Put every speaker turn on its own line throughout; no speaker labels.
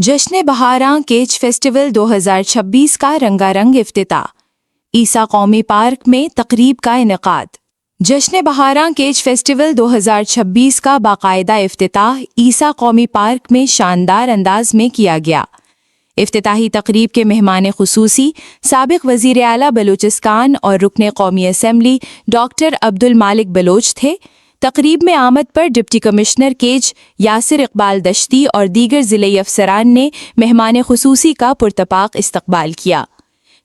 जश्न बहारां केच फेस्टिवल 2026 का रंगारंग इफ्तिताह। ईसा कौमी पार्क में तकरीब का इनेकाद। जश्न बहारां केच फेस्टिवल 2026 का बाकायदा इफ्तिताह ईसा कौमी पार्क में शानदार अंदाज में किया गया। इफ्तिताही तकरीब के मेहमान खुसूसी साबिक वज़ीर आला बलूचिस्तान और रुकन कौमी असम्बली डॉक्टर अब्दुल मालिक बलोच थे। तकरीब में आमद पर डिप्टी कमिश्नर केज यासिर इकबाल दश्ती और दीगर ज़िले अफसरान ने मेहमान खुसूसी का पुरतपाक इस्तकबाल किया।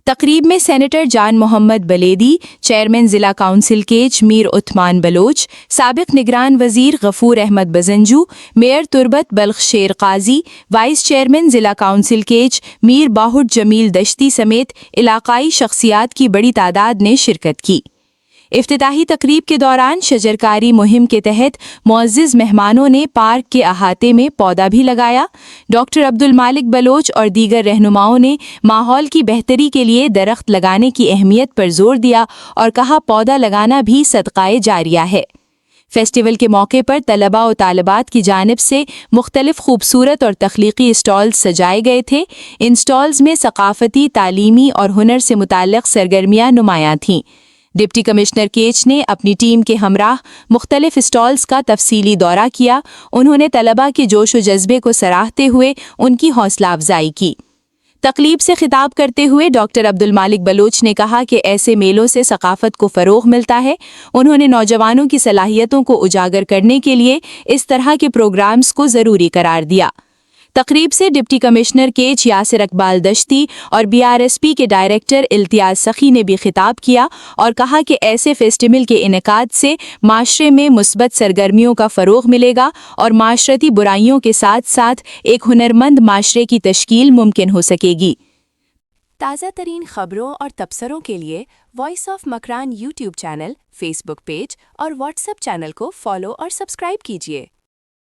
तकरीब में सेनेटर जान मोहम्मद बलेदी, चेयरमैन ज़िला काउंसिल केज मीर उस्मान बलोच, साबिक निगरान वज़ीर Ghafoor Ahmed Bizenjo, mayor Turbat Balkh Sher Qazi, vice chairman ज़िला काउंसिल केज मीर बाहुड जमील दश्ती समेत इलाकाई शख्सियात की बड़ी तादाद ने शिरकत की। इफ्तिताही तकरीब के दौरान शजरकारी मुहिम के तहत मुअज़्ज़िज़ मेहमानों ने पार्क के अहाते में पौधा भी लगाया। डॉक्टर अब्दुल मालिक बलोच और दीगर रहनुमाओं ने माहौल की बेहतरी के लिए दरख्त लगाने की अहमियत पर जोर दिया और कहा पौधा लगाना भी सदक़ाए जारिया है। फेस्टिवल के मौके पर तलबा और तालिबात की जानिब से मुख्तलिफ खूबसूरत और तख्लीकी स्टॉल्स सजाए गए थे। इन स्टॉल्स में सकाफ़ती, तालीमी और हुनर से मुताल्लिक़ सरगर्मियाँ नुमायाँ थीं। डिप्टी कमिश्नर केच ने अपनी टीम के हमराह मुख्तलिफ स्टॉल्स का तफसीली दौरा किया। उन्होंने तलबा के जोश व जज्बे को सराहते हुए उनकी हौसला अफजाई की। तकरीब से खिताब करते हुए डॉक्टर अब्दुल मालिक बलोच ने कहा कि ऐसे मेलों से सकाफत को फ़रोग़ मिलता है। उन्होंने नौजवानों की सलाहियतों को उजागर करने के लिए इस तरह के प्रोग्राम्स को ज़रूरी करार दिया। तकरीब से डिप्टी कमिश्नर केच यासिर इकबाल दश्ती और BRSP के डायरेक्टर इल्तियाज़ सखी ने भी खिताब किया और कहा कि ऐसे फेस्टिवल के इनेकाद से माशरे में मुस्बत सरगर्मियों का फ़रोग़ मिलेगा और माशरती बुराइयों के साथ साथ एक हुनरमंद माशरे की तश्कील मुमकिन हो सकेगी। ताज़ा तरीन खबरों और तबसरों के लिए voice of Makran YouTube channel, Facebook page और WhatsApp चैनल को फॉलो और सब्सक्राइब कीजिए।